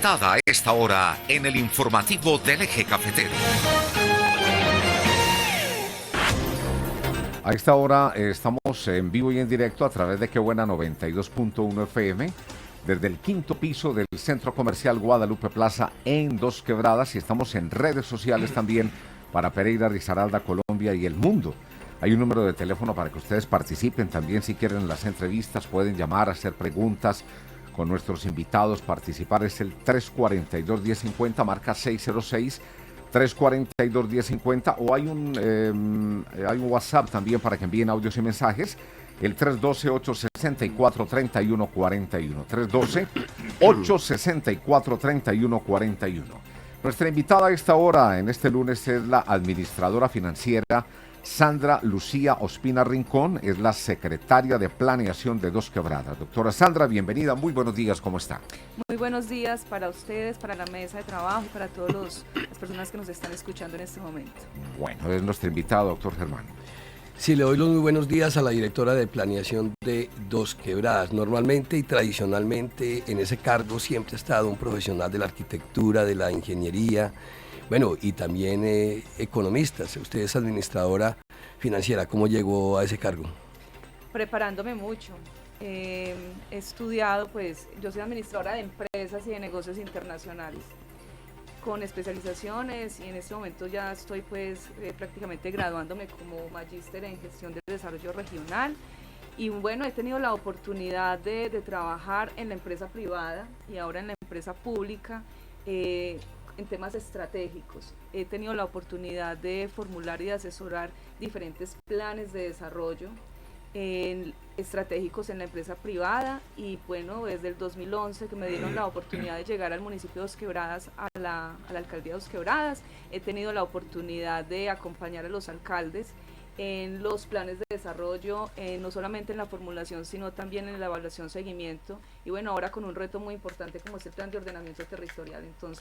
invitada a esta hora en el informativo del Eje Cafetero. A esta hora estamos en vivo y en directo a través de Qué Buena 92.1 FM desde el quinto piso del Centro Comercial Guadalupe Plaza en Dos Quebradas, y estamos en redes sociales también para Pereira, Risaralda, Colombia y el mundo. Hay un número de teléfono para que ustedes participen también. Si quieren las entrevistas pueden llamar, hacer preguntas con nuestros invitados. Participar es el 342-1050, marca 606 342-1050, o hay un WhatsApp también para que envíen audios y mensajes, el 312-864-3141, 312-864-3141. Nuestra invitada a esta hora, en este lunes, es la administradora financiera Sandra Lucía Ospina Rincón, es la secretaria de Planeación de Dos Quebradas. Doctora Sandra, bienvenida, muy buenos días, ¿cómo está? Muy buenos días para ustedes, para la mesa de trabajo y para todas las personas que nos están escuchando en este momento. Bueno, es nuestra invitada, doctor Germán. Sí, le doy los muy buenos días a la directora de Planeación de Dos Quebradas. Normalmente y tradicionalmente en ese cargo siempre ha estado un profesional de la arquitectura, de la ingeniería, bueno, y también economistas. Usted es administradora financiera. ¿Cómo llegó a ese cargo? Preparándome mucho. He estudiado, pues, yo soy administradora de empresas y de negocios internacionales, con especializaciones, y en este momento ya estoy, pues, prácticamente graduándome como magíster en gestión del desarrollo regional. Y bueno, he tenido la oportunidad de trabajar en la empresa privada y ahora en la empresa pública, en temas estratégicos. He tenido la oportunidad de formular y de asesorar diferentes planes de desarrollo estratégicos en la empresa privada, y bueno, desde el 2011 que me dieron la oportunidad de llegar al municipio de Dos Quebradas, a la alcaldía de Dos Quebradas, he tenido la oportunidad de acompañar a los alcaldes en los planes de desarrollo, no solamente en la formulación, sino también en la evaluación, seguimiento, y bueno, ahora con un reto muy importante como es el plan de ordenamiento territorial. Entonces,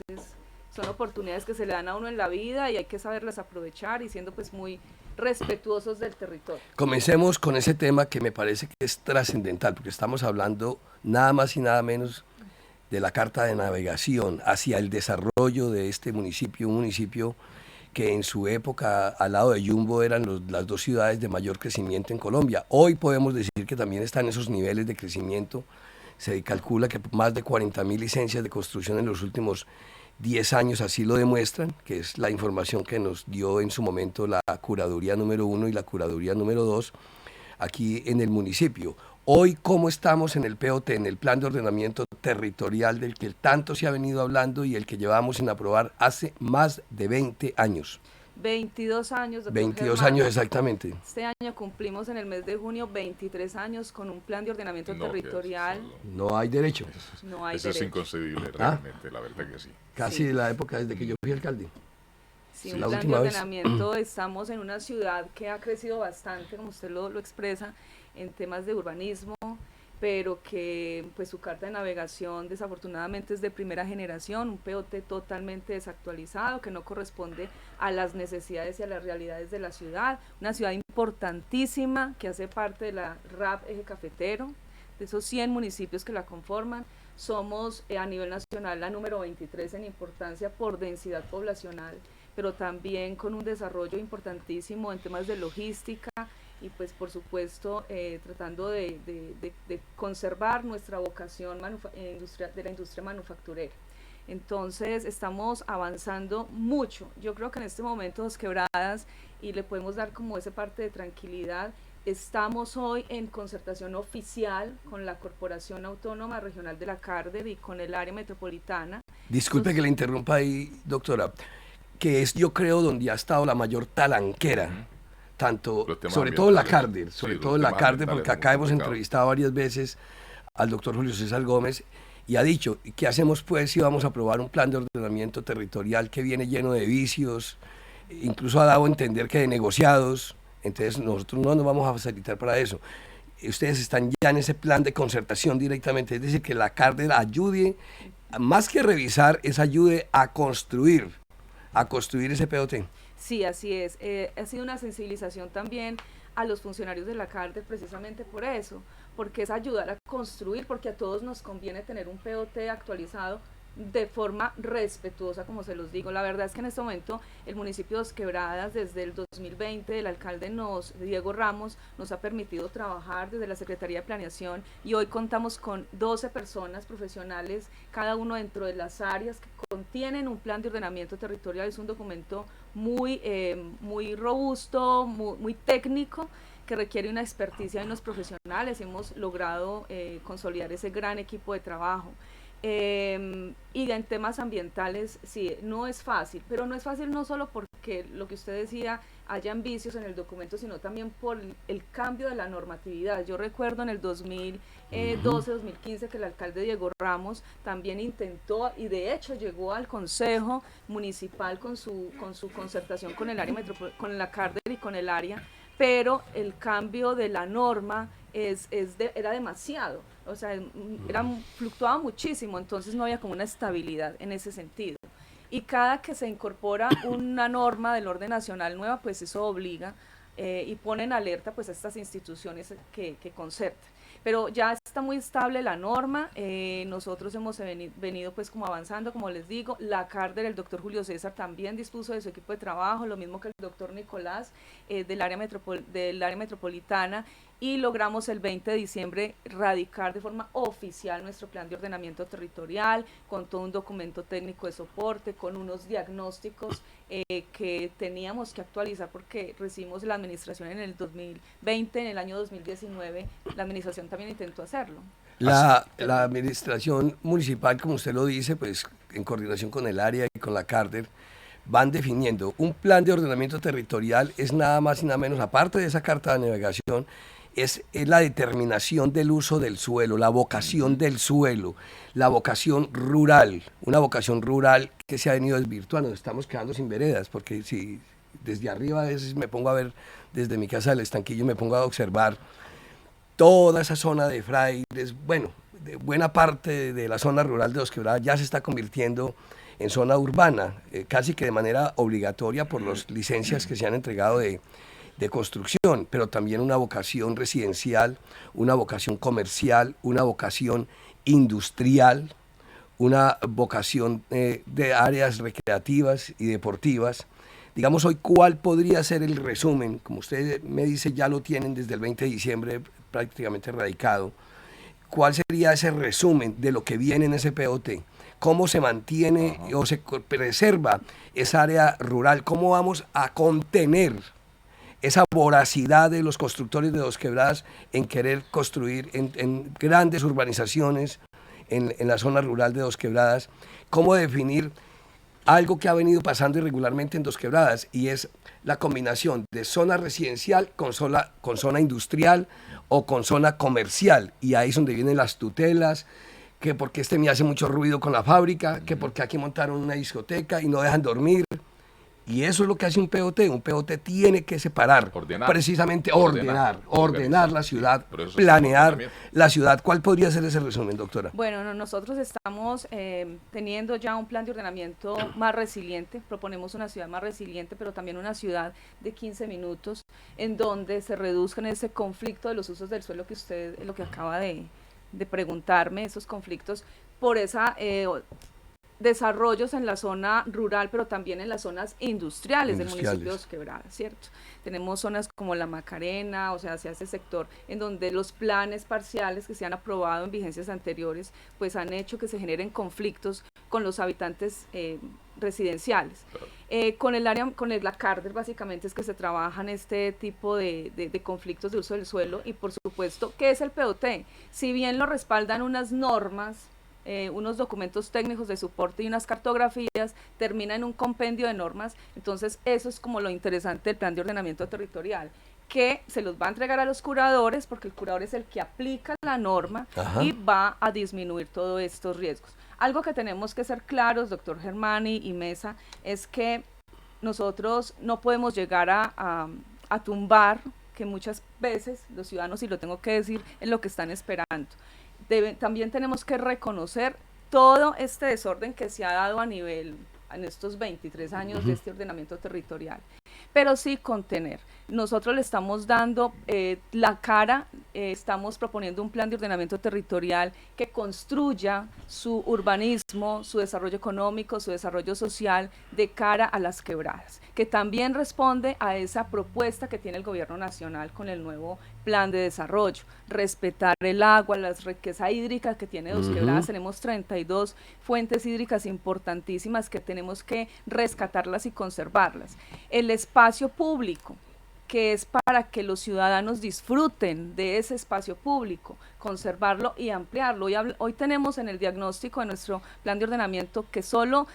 son oportunidades que se le dan a uno en la vida y hay que saberlas aprovechar y siendo, pues, muy respetuosos del territorio. Comencemos con ese tema que me parece que es trascendental, porque estamos hablando nada más y nada menos de la carta de navegación hacia el desarrollo de este municipio, un municipio que en su época al lado de Yumbo eran las dos ciudades de mayor crecimiento en Colombia. Hoy podemos decir que también están esos niveles de crecimiento. Se calcula que más de 40.000 licencias de construcción en los últimos 10 años así lo demuestran, que es la información que nos dio en su momento la curaduría número 1 y la curaduría número 2 aquí en el municipio. Hoy, ¿cómo estamos en el POT, en el Plan de Ordenamiento Territorial del que tanto se ha venido hablando y el que llevamos sin aprobar hace más de 20 años? 22 años, doctor 22 Germán. años exactamente. Este año cumplimos en el mes de junio 23 años con un plan de ordenamiento territorial. No hay derecho. No hay Eso derecho. es inconcebible realmente, la verdad que sí. Casi de la época desde que yo fui alcalde. Sí, un plan de ordenamiento. Estamos en una ciudad que ha crecido bastante, como usted lo expresa, en temas de urbanismo, pero que, pues, su carta de navegación desafortunadamente es de primera generación, un POT totalmente desactualizado, que no corresponde a las necesidades y a las realidades de la ciudad, una ciudad importantísima que hace parte de la RAP Eje Cafetero, de esos 100 municipios que la conforman. Somos a nivel nacional la número 23 en importancia por densidad poblacional, pero también con un desarrollo importantísimo en temas de logística, y pues por supuesto tratando de conservar nuestra vocación de la industria manufacturera. Entonces estamos avanzando mucho. Yo creo que en este momento Dos Quebradas, y le podemos dar como esa parte de tranquilidad, estamos hoy en concertación oficial con la Corporación Autónoma Regional de la Cárder y con el área metropolitana. Disculpe que le interrumpa ahí, doctora, que es, yo creo, donde ha estado la mayor talanquera, tanto, sobre todo la Cárder, sobre todo la Cárder, porque acá hemos entrevistado varias veces al doctor Julio César Gómez, y ha dicho, ¿qué hacemos pues si vamos a aprobar un plan de ordenamiento territorial que viene lleno de vicios? Incluso ha dado a entender que de negociados. Entonces nosotros no nos vamos a facilitar para eso. Ustedes están ya en ese plan de concertación directamente, es decir, que la Cárder ayude, más que revisar, es ayude a construir ese POT. Sí, así es. Ha sido una sensibilización también a los funcionarios de la Cárder precisamente por eso, porque es ayudar a construir, porque a todos nos conviene tener un POT actualizado, de forma respetuosa, como se los digo. La verdad es que en este momento el municipio de Dos Quebradas, desde el 2020, el alcalde Diego Ramos, nos ha permitido trabajar desde la Secretaría de Planeación, y hoy contamos con 12 personas profesionales, cada uno dentro de las áreas que contienen un plan de ordenamiento territorial. Es un documento muy robusto, muy técnico, que requiere una experticia de unos profesionales. Hemos logrado consolidar ese gran equipo de trabajo. Y en temas ambientales, sí, no es fácil, pero no es fácil no solo porque lo que usted decía, hayan vicios en el documento, sino también por el cambio de la normatividad. Yo recuerdo en el 2012-2015 que el alcalde Diego Ramos también intentó, y de hecho llegó al Consejo Municipal con su concertación con el área con la Carder y con el área, pero el cambio de la norma era demasiado, o sea, fluctuaba muchísimo, entonces no había como una estabilidad en ese sentido. Y cada que se incorpora una norma del orden nacional nueva, pues eso obliga y pone en alerta pues a estas instituciones que concertan. Pero ya está muy estable la norma, nosotros hemos venido pues como avanzando, como les digo. La Carder, el doctor Julio César también dispuso de su equipo de trabajo, lo mismo que el doctor Nicolás del área metropolitana, y logramos el 20 de diciembre radicar de forma oficial nuestro plan de ordenamiento territorial, con todo un documento técnico de soporte, con unos diagnósticos que teníamos que actualizar porque recibimos la administración en el 2020, en el año 2019, la administración también intentó hacerlo. La administración municipal, como usted lo dice, pues en coordinación con el área y con la Carder, van definiendo un plan de ordenamiento territorial. Es nada más y nada menos, aparte de esa carta de navegación, es la determinación del uso del suelo, la vocación del suelo, la vocación rural, una vocación rural que se ha venido desvirtuando. Nos estamos quedando sin veredas, porque si desde arriba a veces me pongo a ver, desde mi casa del Estanquillo me pongo a observar toda esa zona de Frailes, bueno, de buena parte de la zona rural de Dos Quebradas ya se está convirtiendo en zona urbana, casi que de manera obligatoria por las licencias que se han entregado de construcción, pero también una vocación residencial, una vocación comercial, una vocación industrial, una vocación de áreas recreativas y deportivas. Digamos, hoy, ¿cuál podría ser el resumen? Como usted me dice, ya lo tienen desde el 20 de diciembre prácticamente radicado. ¿Cuál sería ese resumen de lo que viene en ese POT? ¿Cómo se mantiene o se preserva esa área rural? ¿Cómo vamos a contener esa voracidad de los constructores de Dos Quebradas en querer construir en grandes urbanizaciones en la zona rural de Dos Quebradas? ¿Cómo definir algo que ha venido pasando irregularmente en Dos Quebradas, y es la combinación de zona residencial con zona industrial o con zona comercial? Y ahí es donde vienen las tutelas, que porque me hace mucho ruido con la fábrica, que porque aquí montaron una discoteca y no dejan dormir. Y eso es lo que hace un POT. Un POT tiene que separar, precisamente ordenar la ciudad, planear la ciudad. ¿Cuál podría ser ese resumen, doctora? Bueno, nosotros estamos teniendo ya un plan de ordenamiento más resiliente. Proponemos una ciudad más resiliente, pero también una ciudad de 15 minutos, en donde se reduzcan ese conflicto de los usos del suelo que usted, lo que acaba de preguntarme, esos conflictos por esa desarrollos en la zona rural, pero también en las zonas industriales del municipio de Dos Quebradas, ¿cierto? Tenemos zonas como la Macarena, o sea, hacia ese sector, en donde los planes parciales que se han aprobado en vigencias anteriores, pues han hecho que se generen conflictos con los habitantes residenciales. Con la Carder básicamente es que se trabajan este tipo de conflictos de uso del suelo, y por supuesto, ¿qué es el POT? Si bien lo respaldan unas normas, unos documentos técnicos de soporte y unas cartografías, termina en un compendio de normas. Entonces eso es como lo interesante del plan de ordenamiento territorial, que se los va a entregar a los curadores, porque el curador es el que aplica la norma y va a disminuir todos estos riesgos. Algo que tenemos que ser claros, doctor Germani y Mesa, es que nosotros no podemos llegar a tumbar, que muchas veces los ciudadanos, y lo tengo que decir, es lo que están esperando. También tenemos que reconocer todo este desorden que se ha dado en estos 23 años de este ordenamiento territorial, pero sí contener. nosotros le estamos dando la cara, estamos proponiendo un plan de ordenamiento territorial que construya su urbanismo, su desarrollo económico, su desarrollo social de cara a las quebradas, que también responde a esa propuesta que tiene el gobierno nacional con el nuevo plan de desarrollo, respetar el agua, la riqueza hídrica que tiene Dos Quebradas. Tenemos 32 fuentes hídricas importantísimas que tenemos que rescatarlas y conservarlas. El espacio público, que es para que los ciudadanos disfruten de ese espacio público, conservarlo y ampliarlo. Hoy tenemos en el diagnóstico de nuestro plan de ordenamiento que solo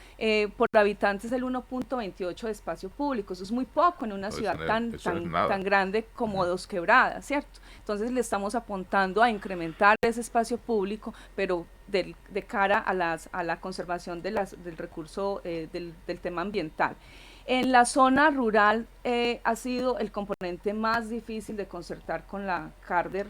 por habitante es el 1.28 de espacio público. Eso es muy poco en una ciudad tan grande como Dos Quebradas, ¿cierto? Entonces le estamos apuntando a incrementar ese espacio público, pero de cara a la conservación del recurso, del tema ambiental. En la zona rural ha sido el componente más difícil de concertar con la CARDER.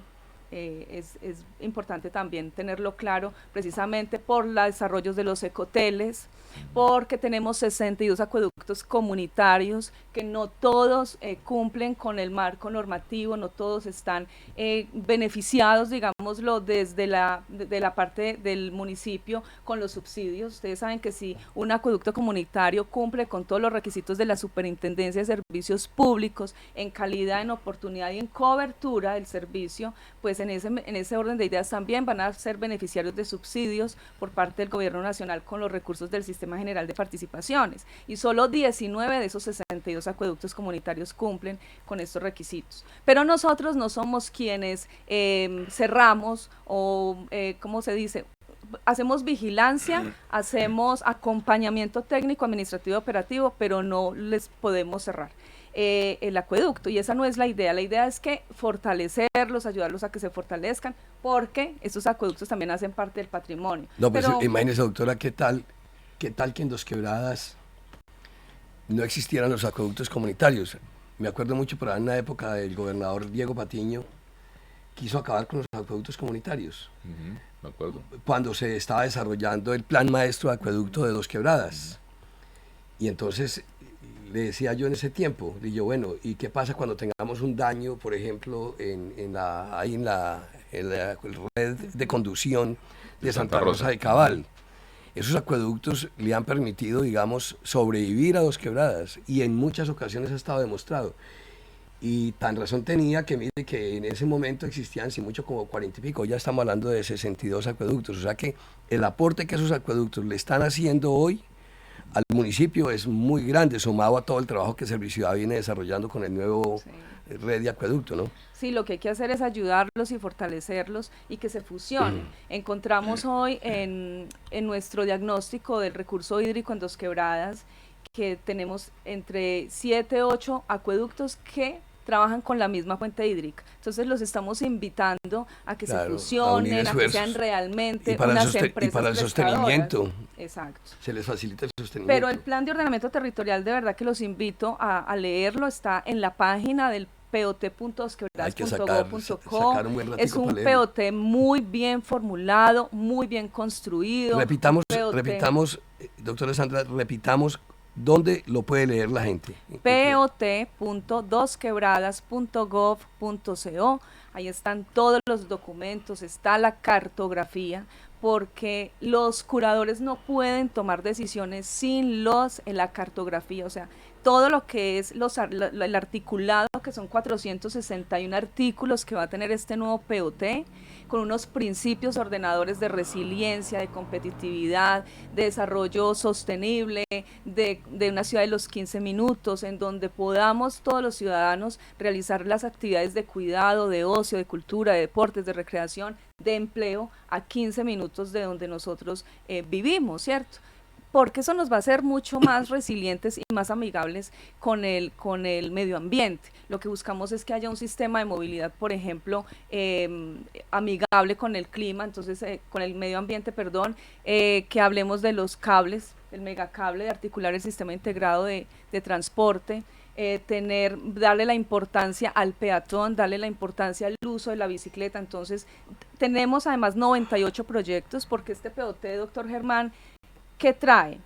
Es importante también tenerlo claro, precisamente por los desarrollos de los ecoteles, porque tenemos 62 acueductos comunitarios que no todos cumplen con el marco normativo, no todos están beneficiados, digámoslo, desde de la parte del municipio con los subsidios. Ustedes saben que si un acueducto comunitario cumple con todos los requisitos de la Superintendencia de Servicios Públicos en calidad, en oportunidad y en cobertura del servicio, pues en ese orden de ideas también van a ser beneficiarios de subsidios por parte del gobierno nacional con los recursos del Sistema General de Participaciones, y solo 19 de esos 62 acueductos comunitarios cumplen con estos requisitos. Pero nosotros no somos quienes cerramos o, ¿cómo se dice?, hacemos vigilancia, hacemos acompañamiento técnico, administrativo, operativo, pero no les podemos cerrar el acueducto, y esa no es la idea. La idea es que fortalecerlos, ayudarlos a que se fortalezcan, porque estos acueductos también hacen parte del patrimonio. No, pues imagínese, doctora, ¿qué tal que en Dos Quebradas no existieran los acueductos comunitarios? Me acuerdo mucho, por ahí en la época del gobernador Diego Patiño, quiso acabar con los acueductos comunitarios. Me acuerdo. Cuando se estaba desarrollando el plan maestro de acueducto de Dos Quebradas. Y entonces le decía yo en ese tiempo, dije yo, bueno, ¿y qué pasa cuando tengamos un daño, por ejemplo, en la red de conducción de Santa Rosa de Cabal? Esos acueductos le han permitido, digamos, sobrevivir a Dos Quebradas, y en muchas ocasiones ha estado demostrado. Y tan razón tenía que mire que en ese momento existían, si mucho, como 40 y pico, ya estamos hablando de 62 acueductos, o sea que el aporte que esos acueductos le están haciendo hoy al municipio es muy grande, sumado a todo el trabajo que Serviciudad viene desarrollando con el nuevo red de acueducto, ¿no? Sí, lo que hay que hacer es ayudarlos y fortalecerlos y que se fusionen. Encontramos hoy en nuestro diagnóstico del recurso hídrico en Dos Quebradas que tenemos entre 7, 8 acueductos que trabajan con la misma fuente hídrica. Entonces los estamos invitando a que se fusionen, a que sean realmente unas empresas. Y para el sostenimiento. Exacto. Se les facilita el sostenimiento. Pero el plan de ordenamiento territorial, de verdad que los invito a leerlo, está en la página del pot.dosquebradas.gov.co. Es un POT muy bien formulado, muy bien construido. Repitamos, doctora Sandra, repitamos ¿dónde lo puede leer la gente? pot.dosquebradas.gov.co. Ahí están todos los documentos, está la cartografía, porque los curadores no pueden tomar decisiones sin la cartografía, o sea, todo lo que es el articulado, que son 461 artículos que va a tener este nuevo POT, con unos principios ordenadores de resiliencia, de competitividad, de desarrollo sostenible, de una ciudad de los 15 minutos, en donde podamos todos los ciudadanos realizar las actividades de cuidado, de ocio, de cultura, de deportes, de recreación, de empleo, a 15 minutos de donde nosotros vivimos, ¿cierto? Porque eso nos va a hacer mucho más resilientes y más amigables con el medio ambiente. Lo que buscamos es que haya un sistema de movilidad, por ejemplo, amigable con el clima, entonces con el medio ambiente, que hablemos de los cables, el megacable de articular el sistema integrado de transporte, darle la importancia al peatón, darle la importancia al uso de la bicicleta. Entonces tenemos además 98 proyectos, porque este POT, doctor Germán, ¿qué trae?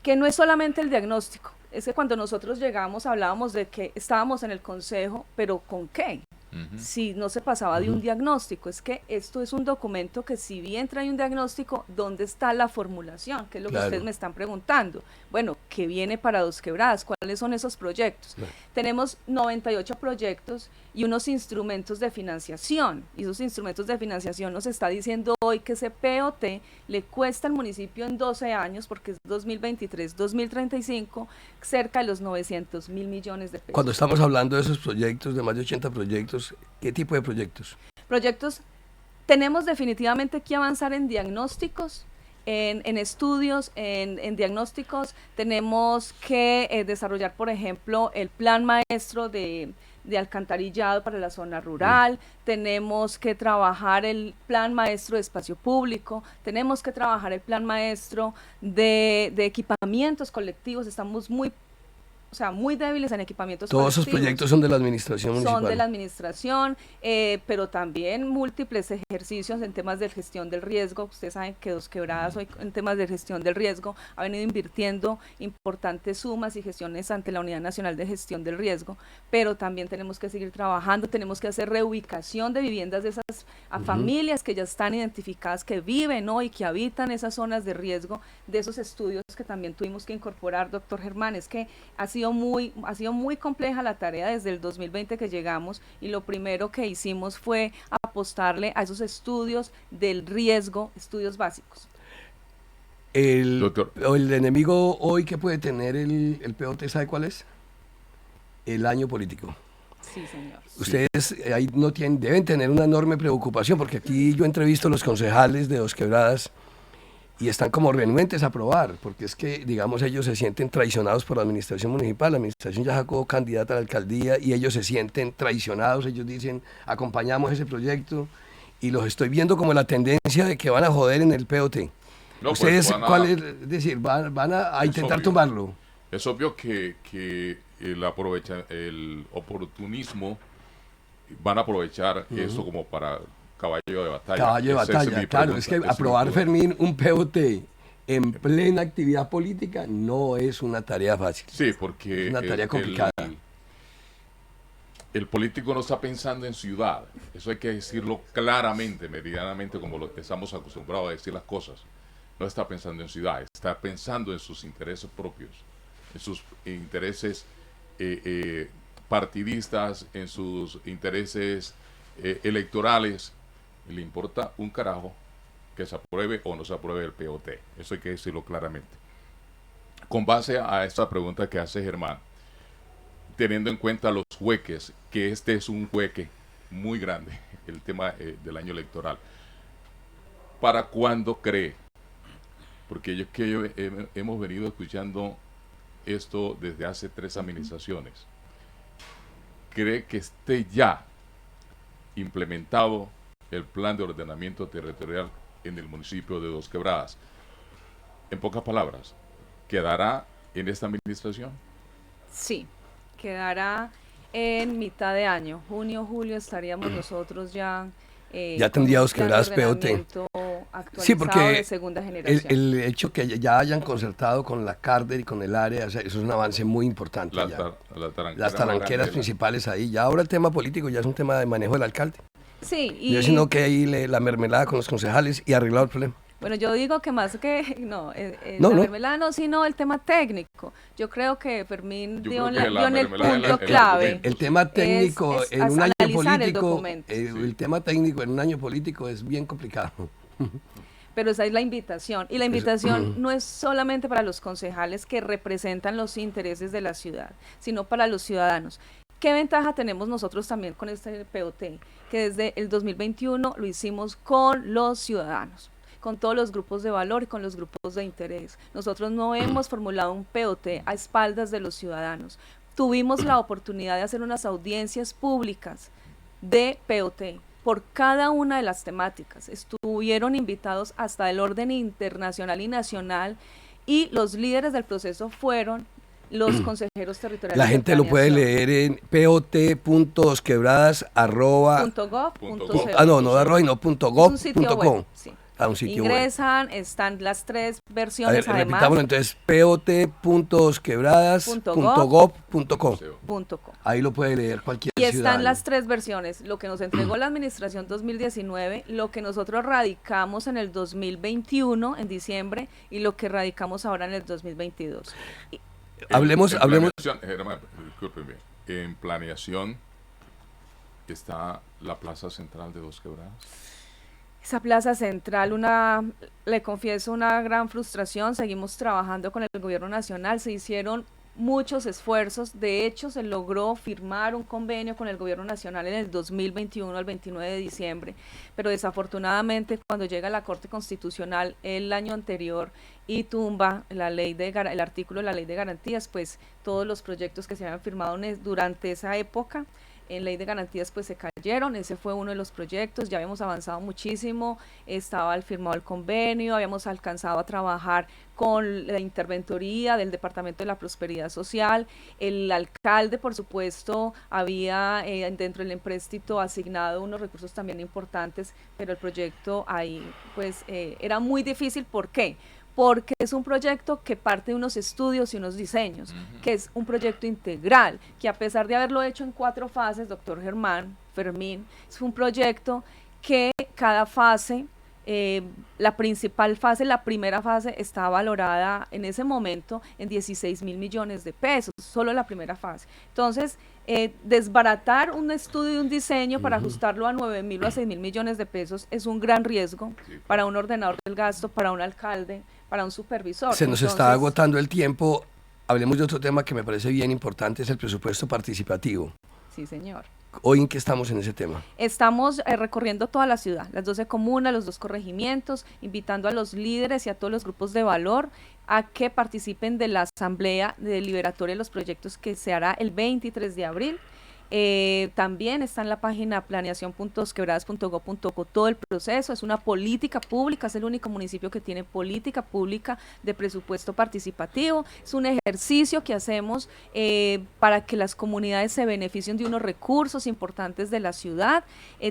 Que no es solamente el diagnóstico, es que cuando nosotros llegamos hablábamos de que estábamos en el consejo, pero ¿con qué? Si no se pasaba de un diagnóstico. Es que esto es un documento que si bien trae un diagnóstico, ¿dónde está la formulación? Que es lo que ustedes me están preguntando. Bueno, ¿qué viene para Dos Quebradas? ¿Cuáles son esos proyectos? Tenemos 98 proyectos y unos instrumentos de financiación, y esos instrumentos de financiación nos está diciendo hoy que ese POT le cuesta al municipio en 12 años, porque es 2023-2035, cerca de los 900.000 millones de pesos. Cuando estamos hablando de esos proyectos, de más de 80 proyectos, ¿qué tipo de proyectos? Proyectos, tenemos definitivamente que avanzar en diagnósticos, en estudios, en diagnósticos. Tenemos que desarrollar, por ejemplo, el plan maestro de alcantarillado para la zona rural, tenemos que trabajar el plan maestro de espacio público, tenemos que trabajar el plan maestro de equipamientos colectivos. Estamos muy débiles en equipamientos colectivos. Todos esos proyectos son de la administración municipal. Son de la administración, pero también múltiples ejercicios en temas de gestión del riesgo. Ustedes saben que Dos Quebradas hoy en temas de gestión del riesgo ha venido invirtiendo importantes sumas y gestiones ante la Unidad Nacional de Gestión del Riesgo, pero también tenemos que seguir trabajando, tenemos que hacer reubicación de viviendas de esas familias que ya están identificadas, que viven hoy, que habitan esas zonas de riesgo, de esos estudios que también tuvimos que incorporar, doctor Germán. Es que ha sido muy compleja la tarea desde el 2020 que llegamos, y lo primero que hicimos fue apostarle a esos estudios del riesgo, estudios básicos. El enemigo hoy que puede tener el POT, ¿sabe cuál es? El año político. Sí, señor. Ustedes ahí deben tener una enorme preocupación, porque aquí yo entrevisto a los concejales de Dos Quebradas y están como renuentes a aprobar, porque es que, digamos, ellos se sienten traicionados por la administración municipal. La administración ya sacó candidata a la alcaldía y ellos se sienten traicionados. Ellos dicen, acompañamos ese proyecto, y los estoy viendo como la tendencia de que van a joder en el POT. No, ¿Ustedes pues cuál es decir, van a intentar obvio, tumbarlo? Es obvio que el oportunismo van a aprovechar eso como para caballo de batalla. Caballo de batalla, claro. Es que aprobar, Fermín, un POT en plena actividad política no es una tarea fácil. Sí, porque es una tarea complicada. El político no está pensando en ciudad. Eso hay que decirlo claramente, meridianamente, como lo que estamos acostumbrados a decir las cosas. No está pensando en ciudad, está pensando en sus intereses propios, en sus intereses partidistas, en sus intereses electorales. Y le importa un carajo que se apruebe o no se apruebe el POT. Eso hay que decirlo claramente. Con base a esta pregunta que hace Germán, teniendo en cuenta los hueques, que este es un hueque muy grande, el tema del año electoral, ¿para cuándo cree? Porque hemos venido escuchando esto desde hace 3 administraciones. ¿Cree que esté ya implementado el plan de ordenamiento territorial en el municipio de Dos Quebradas? En pocas palabras, ¿quedará en esta administración? Sí, quedará en mitad de año, junio, julio estaríamos nosotros ya tendría Dos Quebradas POT. Sí, porque de segunda generación. El hecho que ya hayan concertado con la Carder y con el área, o sea, eso es un avance muy importante. Las talanqueras principales ahí. Ya ahora el tema político ya es un tema de manejo del alcalde. Sí, y sino que ahí la mermelada con los concejales y arreglado el problema. Bueno, yo digo que más que, mermelada no, sino el tema técnico. Yo creo que Fermín dio en el punto clave. El tema técnico en un año político, el tema técnico en un año político es bien complicado. Pero esa es la invitación, y la invitación no es solamente para los concejales que representan los intereses de la ciudad, sino para los ciudadanos. ¿Qué ventaja tenemos nosotros también con este POT? Que desde el 2021 lo hicimos con los ciudadanos, con todos los grupos de valor y con los grupos de interés. Nosotros no hemos formulado un POT a espaldas de los ciudadanos. Tuvimos la oportunidad de hacer unas audiencias públicas de POT por cada una de las temáticas. Estuvieron invitados hasta el orden internacional y nacional, y los líderes del proceso fueron los consejeros territoriales. La gente lo puede leer en pot.dosquebradas@.gov.co. .gov.co. No, arroba, no, .gov.co. Es un sitio web, sí. A un sitio ingresan, están las 3 A versiones ver, además. repitámoslo entonces, pot.dosquebradas.gov.co. Ahí lo puede leer cualquier Y están ciudadano. las 3 versiones, lo que nos entregó la administración 2019, lo que nosotros radicamos en el 2021, en diciembre, y lo que radicamos ahora en el 2022. Hablemos. Germán, discúlpeme. En planeación está la plaza central de Dos Quebradas. Esa plaza central, le confieso, una gran frustración. Seguimos trabajando con el gobierno nacional, se hicieron muchos esfuerzos, de hecho se logró firmar un convenio con el gobierno nacional en el 2021 al 29 de diciembre, pero desafortunadamente cuando llega la Corte Constitucional el año anterior y tumba el artículo de la Ley de Garantías, pues todos los proyectos que se habían firmado durante esa época en Ley de Garantías pues se cayeron. Ese fue uno de los proyectos, ya habíamos avanzado muchísimo, estaba firmado el convenio, habíamos alcanzado a trabajar con la interventoría del Departamento de la Prosperidad Social, el alcalde por supuesto había dentro del empréstito asignado unos recursos también importantes, pero el proyecto ahí pues era muy difícil. ¿Por qué? Porque es un proyecto que parte de unos estudios y unos diseños, que es un proyecto integral, que a pesar de haberlo hecho en 4 fases, doctor Fermín, es un proyecto que cada fase, la principal fase, la primera fase está valorada en ese momento en 16.000 millones de pesos, solo la primera fase. Entonces, desbaratar un estudio y un diseño para ajustarlo a 9.000 o a 6.000 millones de pesos es un gran riesgo para un ordenador del gasto, para un alcalde, para un supervisor. Se nos está agotando el tiempo. Hablemos de otro tema que me parece bien importante, es el presupuesto participativo. Sí, señor. ¿Hoy en qué estamos en ese tema? Estamos recorriendo toda la ciudad, las 12 comunas, los 2 corregimientos, invitando a los líderes y a todos los grupos de valor a que participen de la asamblea deliberatoria de los proyectos que se hará el 23 de abril. También está en la página planeación.dosquebradas.gov.co todo el proceso. Es una política pública, es el único municipio que tiene política pública de presupuesto participativo. Es un ejercicio que hacemos para que las comunidades se beneficien de unos recursos importantes de la ciudad.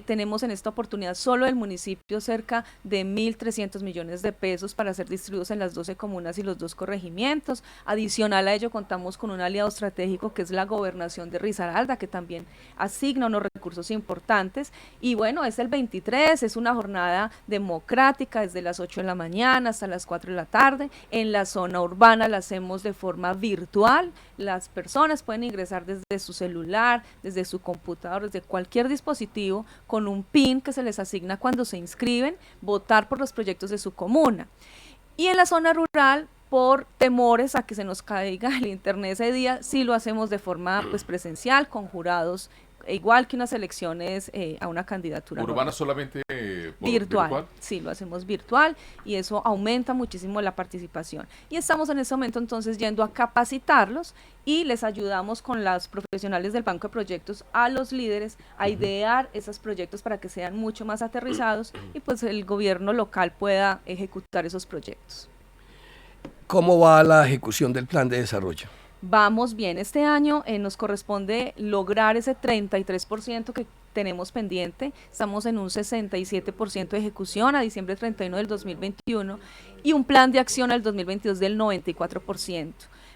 Tenemos en esta oportunidad solo el municipio cerca de 1.300 millones de pesos para ser distribuidos en las 12 comunas y los 2 corregimientos. Adicional a ello contamos con un aliado estratégico que es la gobernación de Risaralda, que también asigna unos recursos importantes. Y bueno, es el 23, es una jornada democrática desde las 8 de la mañana hasta las 4 de la tarde. En la zona urbana la hacemos de forma virtual. Las personas pueden ingresar desde su celular, desde su computador, desde cualquier dispositivo, con un PIN que se les asigna cuando se inscriben, votar por los proyectos de su comuna. Y en la zona rural, por temores a que se nos caiga el internet ese día, sí lo hacemos de forma pues presencial, con jurados, igual que unas elecciones a una candidatura. ¿Urbana solamente virtual? Sí, lo hacemos virtual y eso aumenta muchísimo la participación. Y estamos en ese momento entonces yendo a capacitarlos y les ayudamos con los profesionales del Banco de Proyectos a los líderes a idear esos proyectos para que sean mucho más aterrizados y pues el gobierno local pueda ejecutar esos proyectos. ¿Cómo va la ejecución del plan de desarrollo? Vamos bien, este año nos corresponde lograr ese 33% que tenemos pendiente, estamos en un 67% de ejecución a diciembre 31 del 2021 y un plan de acción al 2022 del 94%.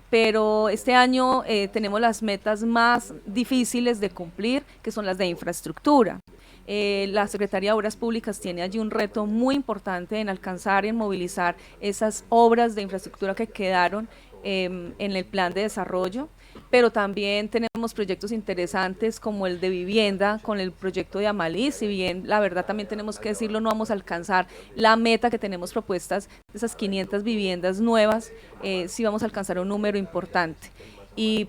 Pero este año tenemos las metas más difíciles de cumplir, que son las de infraestructura. La Secretaría de Obras Públicas tiene allí un reto muy importante en alcanzar y en movilizar esas obras de infraestructura que quedaron en el plan de desarrollo, pero también tenemos proyectos interesantes como el de vivienda con el proyecto de Amalí. Si bien la verdad también tenemos que decirlo, no vamos a alcanzar la meta que tenemos propuestas de esas 500 viviendas nuevas, sí vamos a alcanzar un número importante y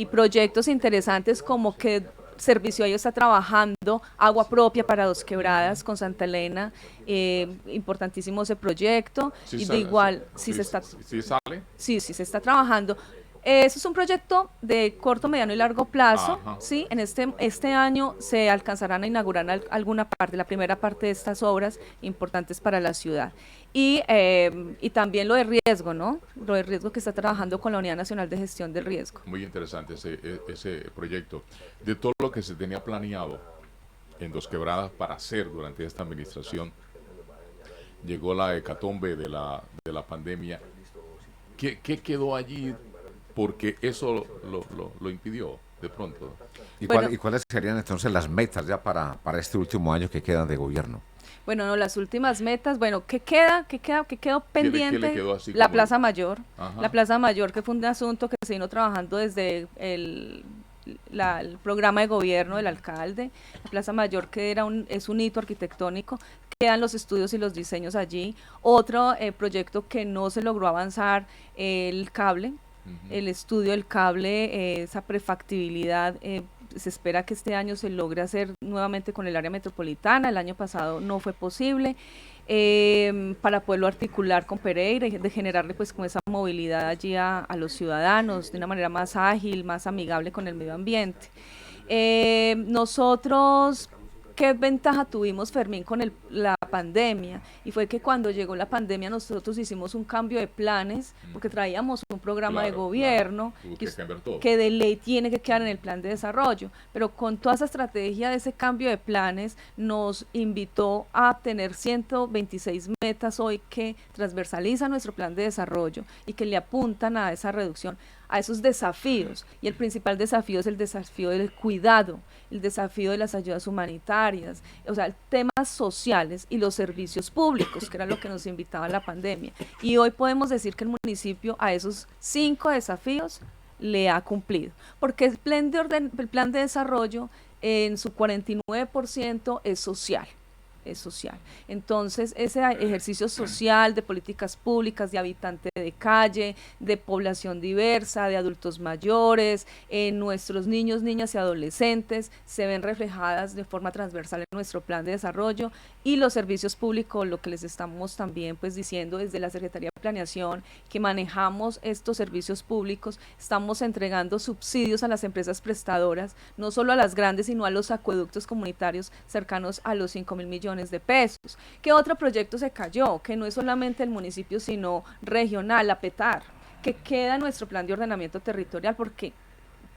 proyectos interesantes como que Servicio Ayo está trabajando agua propia para Dos Quebradas con Santa Elena, importantísimo ese proyecto. Sí, y sale, de igual, sí sale. Sí, se está trabajando. Eso es un proyecto de corto, mediano y largo plazo. ¿Sí? En este año se alcanzarán a inaugurar alguna parte, la primera parte de estas obras importantes para la ciudad. Y también lo de riesgo, ¿no? Lo de riesgo que está trabajando con la Unidad Nacional de Gestión del Riesgo. Muy interesante ese proyecto. De todo lo que se tenía planeado en Dos Quebradas para hacer durante esta administración, llegó la hecatombe de la pandemia. ¿Qué quedó allí? Porque eso lo impidió de pronto. ¿Y, Bueno, ¿y cuáles serían entonces las metas ya para este último año que quedan de gobierno? Bueno, no, las últimas metas, bueno, ¿qué quedó pendiente? ¿Qué le quedó así La como Plaza Mayor. Ajá. La Plaza Mayor, que fue un asunto que se vino trabajando desde el programa de gobierno del alcalde. La Plaza Mayor, que es un hito arquitectónico, quedan los estudios y los diseños allí. Otro proyecto que no se logró avanzar, el cable, el estudio del cable, esa prefactibilidad, se espera que este año se logre hacer nuevamente con el área metropolitana. El año pasado no fue posible, para poderlo articular con Pereira y de generarle pues como esa movilidad allí a los ciudadanos de una manera más ágil, más amigable con el medio ambiente. Nosotros, ¿qué ventaja tuvimos, Fermín, con la pandemia? Y fue que cuando llegó la pandemia nosotros hicimos un cambio de planes, porque traíamos un programa de gobierno que de ley tiene que quedar en el plan de desarrollo, pero con toda esa estrategia de ese cambio de planes nos invitó a tener 126 metas hoy que transversalizan nuestro plan de desarrollo y que le apuntan a esa reducción, a esos desafíos, y el principal desafío es el desafío del cuidado, el desafío de las ayudas humanitarias, o sea, temas sociales y los servicios públicos, que era lo que nos invitaba la pandemia. Y hoy podemos decir que el municipio a esos 5 desafíos le ha cumplido, porque el plan de desarrollo en su 49% es social. Entonces, ese ejercicio social de políticas públicas, de habitante de calle, de población diversa, de adultos mayores, nuestros niños, niñas y adolescentes se ven reflejadas de forma transversal en nuestro plan de desarrollo, y los servicios públicos, lo que les estamos también pues diciendo desde la Secretaría de Planeación, que manejamos estos servicios públicos, estamos entregando subsidios a las empresas prestadoras, no solo a las grandes, sino a los acueductos comunitarios cercanos a los 5.000 millones de pesos. ¿Qué otro proyecto se cayó? Que no es solamente el municipio, sino regional, la PETAR, que queda en nuestro plan de ordenamiento territorial, porque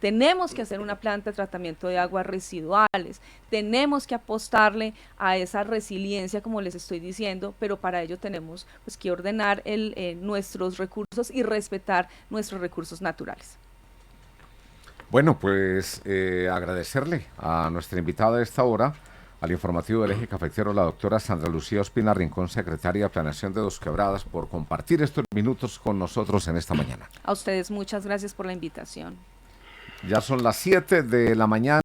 tenemos que hacer una planta de tratamiento de aguas residuales, tenemos que apostarle a esa resiliencia, como les estoy diciendo, pero para ello tenemos pues que ordenar nuestros recursos y respetar nuestros recursos naturales. Bueno, pues agradecerle a nuestra invitada de esta hora, al informativo del Eje Cafetero, la doctora Sandra Lucía Ospina Rincón, secretaria de Planeación de Dos Quebradas, por compartir estos minutos con nosotros en esta mañana. A ustedes muchas gracias por la invitación. Ya son las 7 de la mañana.